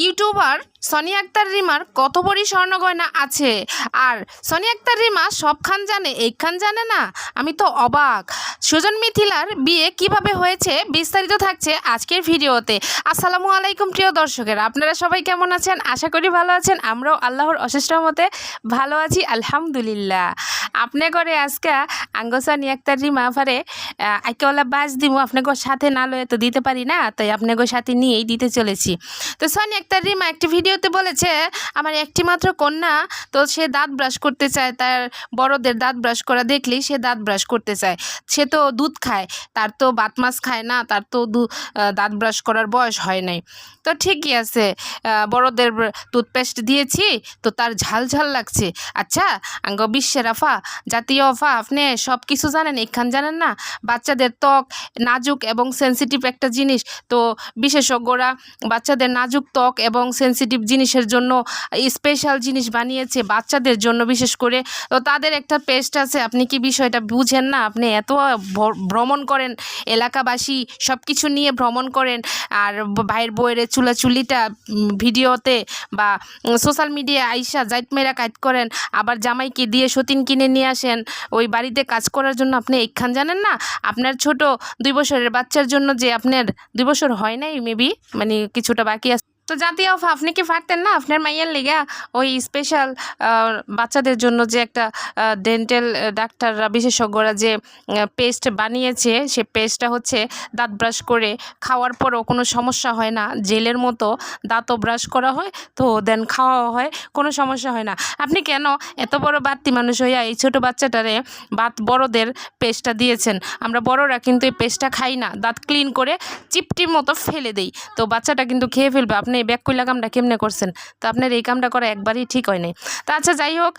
YouTuber Sony Akter রিমার কত ভরি স্বর্ণ গয়না আছে, আর সনি আক্তার রিমা সবখান জানে এইখান জানে না। আমি তো অবাক। সুজন মিথিলার বিয়ে কিভাবে হয়েছে বিস্তারিত থাকছে আজকের ভিডিওতে। আসসালামু আলাইকুম প্রিয় দর্শকেরা, আপনারা সবাই কেমন আছেন? আশা করি ভালো আছেন। আমরাও আল্লাহর অশেষ রহমতে ভালো আছি, আলহামদুলিল্লাহ। আপনি করে আজকে আঙ্গো সনি আক্তার রিমা ফারে আইকেওয়ালা বাস দিব, আপনাকে সাথে না লয়ে তো দিতে পারি না, তাই আপনাকে সাথে নিয়েই দিতে চলেছি। তো সনি আক্তার রিমা একটি ভিডিওতে বলেছে, আমার একটি মাত্র কন্যা, তো সে দাঁত ব্রাশ করতে চায়, তার বড়দের দাঁত ব্রাশ করা দেখলেই সে দাঁত ব্রাশ করতে চায়। সে তো দুধ খায়, তার তো বাত মাছ খায় না, তার তো দাঁত ব্রাশ করার বয়স হয় নাই। তো ঠিকই আছে, বড়দের টুথপেস্ট দিয়েছি তো তার ঝাল ঝাল লাগছে। আচ্ছা আঙ্গ বিশ্বের আফা, জাতীয় আফা, আপনি সব কিছু জানেন, এখান জানেন না? বাচ্চাদের ত্বক নাজুক এবং সেন্সিটিভ একটা জিনিস, তো বিশেষজ্ঞরা বাচ্চাদের নাজুক ত্বক এবং সেন্সিটিভ জিনিসের জন্য স্পেশাল জিনিস বানিয়েছে বাচ্চাদের জন্য বিশেষ করে। তো তাদের একটা পেস্ট আছে, আপনি কি বিষয়টা বুঝেন না? আপনি এত ভ্রমণ করেন, এলাকাবাসী সব কিছু নিয়ে ভ্রমণ করেন, আর ভাইয়ের বইয়ের চুলাচুলিটা ভিডিওতে বা সোশ্যাল মিডিয়ায় আইসা জাইট মেরা কাজ করেন, আবার জামাইকে দিয়ে সতীন কিনে নিয়ে আসেন ওই বাড়িতে কাজ করার জন্য। আপনি এইখান জানেন না? আপনার ছোট 2 বছরের বাচ্চার জন্য, যে আপনার 2 বছর হয় নাই মেবি, মানে কিছুটা বাকি আছে, তো জাতীয় আপনি কি পারতেন না আপনার মাইয়ের লেগা ওই স্পেশাল বাচ্চাদের জন্য যে একটা ডেন্টাল ডাক্তাররা বিশেষজ্ঞরা যে পেস্ট বানিয়েছে, সে পেস্টটা হচ্ছে দাঁত ব্রাশ করে খাওয়ার পরও কোনো সমস্যা হয় না, জেলের মতো দাঁতও ব্রাশ করা হয়, তো দেন খাওয়া হয়, কোনো সমস্যা হয় না। আপনি কেন এত বড় বাড়তি মানুষ হইয়া এই ছোটো বাচ্চাটারে বড়দের পেস্টটা দিয়েছেন? আমরা বড়রা কিন্তু এই পেস্টটা খাই না, দাঁত ক্লিন করে চিপটির মতো ফেলে দেই, তো বাচ্চাটা কিন্তু খেয়ে ফেলবে। আপনি এই ব্যাক কইলা কামটা কেমনে করছেন? তো আপনার এই কামটা করা একবারই ঠিক হয় নাই। তা আচ্ছা যাই হোক,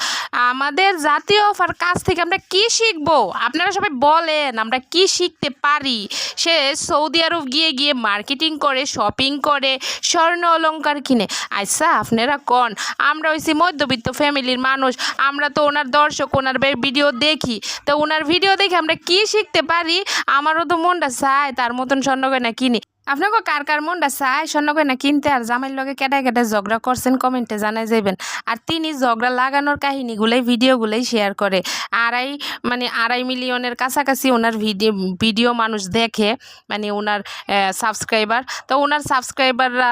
আমাদের জাতীয় অফার কাছ থেকে আমরা কি শিখবো? আপনারা সবাই বলেন আমরা কি শিখতে পারি? সে সৌদি আরব গিয়ে গিয়ে মার্কেটিং করে, শপিং করে, স্বর্ণ অলংকার কিনে। আচ্ছা আপনারা কন, আমরা হইছি মধ্যবিত্ত ফ্যামিলির মানুষ, আমরা তো ওনার দর্শক, ওনার ভিডিও দেখি, তো ওনার ভিডিও দেখে আমরা কি শিখতে পারি? আমারও তো মনটা চায় তার মতন স্বর্ণ গয়না কিনি। আপনাকে কার কার মনটা চায় স্বর্ণ গয়না কিনতে? আর জামাইয়ের লগে কেটায় কেটায় ঝগড়া করছেন কমেন্টে জানাই যাবেন। আর তিনি ঝগড়া লাগানোর কাহিনীগুলোই ভিডিওগুলোই শেয়ার করে। আড়াই মিলিয়নের কাছাকাছি ওনার ভিডিও মানুষ দেখে, মানে ওনার সাবস্ক্রাইবার। তো ওনার সাবস্ক্রাইবাররা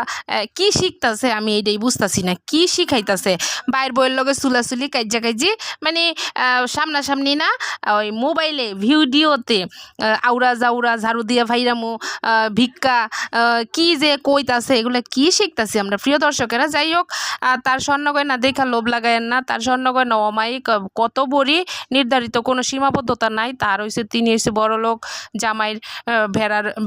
কি শিখতেছে আমি এইটাই বুঝতেছি না, কি শিখাইতেছে? বাইর বইয়ের লগে চুলাচুলি কাইজা কাইজি, মানে সামনাসামনি না, ওই মোবাইলে ভিডিওতে আউরা জাউরা ঝাড়ু দিয়া ভাইরামো ভিক্ষা কি যে কইতাছে, এগুলো কি শিখতাছি আমরা প্রিয় দর্শকেরা? যাই হোক, তার স্বর্ণ গয়না দেখা লোভ লাগায়েন না। তার স্বর্ণ গয়না অমায়িক কত ভরি নির্ধারিত কোনো সীমাবদ্ধতা নাই। তার তিনি হয়েছে বড়লোক জামাইয়ের,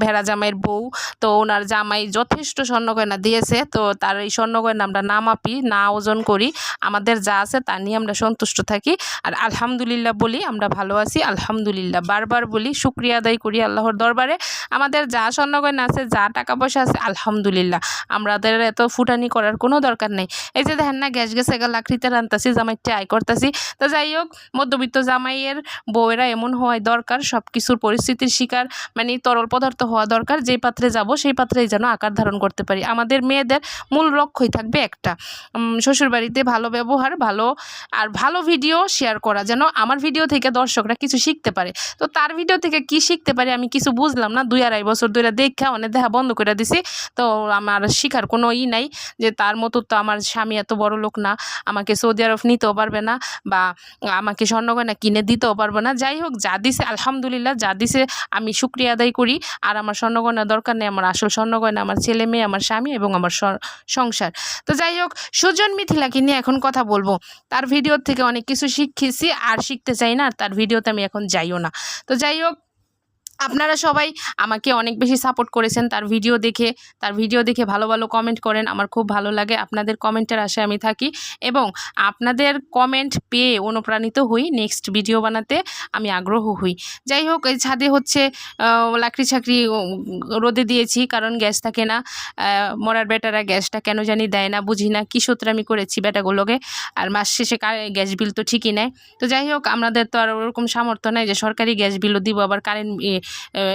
ভেড়া জামাইয়ের বউ, তো ওনার জামাই যথেষ্ট স্বর্ণ গয়না দিয়েছে। তো তার এই স্বর্ণ গয়না আমরা না মাপি, না ওজন করি, আমাদের যা আছে তা নিয়ে আমরা সন্তুষ্ট থাকি, আর আলহামদুলিল্লাহ বলি আমরা ভালো আছি, আলহামদুলিল্লাহ বারবার বলি, শুকরিয়া আদায় করি আল্লাহর দরবারে। আমাদের যা স্বর্ণ গয়না আছে, যা টাকা পয়সা আছে, আলহামদুলিল্লাহ, আমাদের এত ফুটানি করার কোনো দরকার নেই। এই যে দেখেন না, গ্যাস গেছে লাকড়িতে রান্তাছি, জামাইটা আয় করতেছি। তো যাই হোক, মধ্যবিত্ত জামাইয়ের বউয়েরা এমন হওয়াই দরকার, সব কিছুর পরিস্থিতির শিকার, মানে তরল পদার্থ হওয়া দরকার, যেই পাত্রে যাব সেই পাত্রেই যেন আকার ধারণ করতে পারি। আমাদের মেয়েদের মূল লক্ষ্যই থাকবে একটা, শ্বশুরবাড়িতে ভালো ব্যবহার, ভালো ভিডিও শেয়ার করা, যেন আমার ভিডিও থেকে দর্শকরা কিছু শিখতে পারে। তো তার ভিডিও থেকে কি শিখতে পারে আমি কিছু বুঝলাম না। 2-2.5 বছর ধরে দেখা অনেক দেখা বন্ধ করে দিছি, তো আমার শিখার কোনো নাই, যে তার মতো তো আমার স্বামী এত বড় লোক না, আমাকে সৌদি আরব নিতেও পারবে না, বা আমাকে স্বর্ণ গয়না কিনে দিতেও পারবে না। যাই হোক, যা দিছে আলহামদুলিল্লাহ, যা দিছে আমি শুকরিয়া আদায় করি। আর আমার স্বর্ণ গয়না দরকার নেই, আমার আসল স্বর্ণ গয়না আমার ছেলে মেয়ে, আমার স্বামী এবং আমার সংসার। তো যাই হোক, সুজন মিথিলাকে নিয়ে এখন কথা বলবো। তার ভিডিও থেকে অনেক কিছু শিখেছি, আর শিখতে চাই না, আর তার ভিডিওতে আমি এখন যাইও না। তো যাই হোক, আপনারা সবাই আমাকে অনেক বেশি সাপোর্ট করেছেন তার ভিডিও দেখে ভালো ভালো কমেন্ট করেন, আমার খুব ভালো লাগে। আপনাদের কমেন্টের আশায় আমি থাকি, এবং আপনাদের কমেন্ট পেয়ে অনুপ্রাণিত হই, নেক্সট ভিডিও বানাতে আমি আগ্রহ হই। যাই হোক, এই ছাদে হচ্ছে লাকড়ি ছাকড়ি রোদে দিয়েছি, কারণ গ্যাস থাকে না। মরার বেটারা গ্যাসটা কেন জানি দেয় না, বুঝি না কী সূত্রে আমি করেছি বেটাগুলোকে, আর মাস শেষে গ্যাস বিল তো ঠিকই নেয়। তো যাই হোক, আমাদের তো আর ওরকম সামর্থ্য নেই যে সরকারি গ্যাস বিলও দিব, আবার কারেন্ট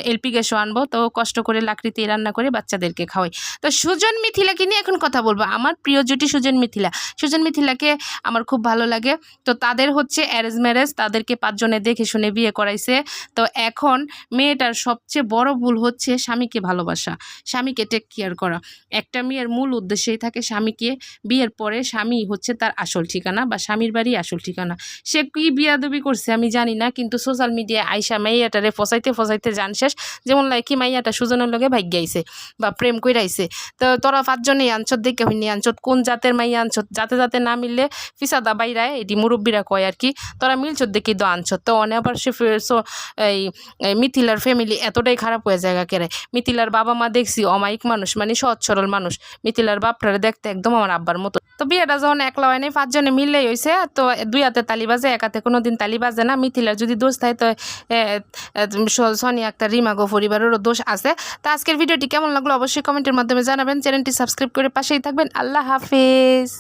এলপি গ্যাসও আনবো, তো কষ্ট করে লাকড়িতে রান্না করে বাচ্চাদেরকে খাওয়াই। তো সুজন মিথিলাকে নিয়ে এখন কথা বলবো। আমার প্রিয় জুটি সুজন মিথিলা। সুজন মিথিলাকে আমার খুব ভালো লাগে। তো তাদের হচ্ছে অ্যারেঞ্জ ম্যারেজ, তাদেরকে 5 জনে দেখে শুনে বিয়ে করাইছে। তো এখন মেয়েটার সবচেয়ে বড় ভুল হচ্ছে স্বামীকে ভালোবাসা, স্বামীকে টেক কেয়ার করা। একটা মেয়ের মূল উদ্দেশ্যই থাকে স্বামীকে, বিয়ের পরে স্বামী হচ্ছে তার আসল ঠিকানা বা স্বামীর বাড়ি আসল ঠিকানা। সে কি বিয়াদবি করছে আমি জানি না, কিন্তু সোশ্যাল মিডিয়ায় আইসা মাইয়াটারে ফসাইতে জান শেষ। যেমন কি মাইয়াটা সুজনের লগে ভাগ্য আইছে বা প্রেম কইরাইছে। তো তোরা 5 জনেই আনছত, দেখে হইনি আনছত, কোন জাতের মাইয়া আনছত, যাতে না মিললে ফিসাদা বাইরায়, এটি মুরব্বীরা কয় আর কি। তোরা মিলছত দেখি তো আনছত। তো অনেক আবার সে এই মিথিলার ফ্যামিলি এতটাই খারাপ হয়ে জায়গা কেড়ে। মিথিলার বাবা মা দেখছি অমায়িক মানুষ, মানে সৎ সরল মানুষ। মিথিলার বাপটারে দেখতে একদম আমার আব্বার মতো। তো বিয়েটা যখন একলা হয় নাই, 5 জনে মিললেই হয়েছে। তো 2 হাতে তালি বাজে, 1 হাতে কোনো দিন তালি বাজে না। মিথিলার যদি দোষ থাকে তো সোনিয়া আক্তার রিমা গো পরিবারেরও দোষ আছে। তো আজকের ভিডিওটি কেমন লাগলো অবশ্যই কমেন্টের মাধ্যমে জানাবেন। চ্যানেলটি সাবস্ক্রাইব করে পাশেই থাকবেন। আল্লাহ হাফেজ।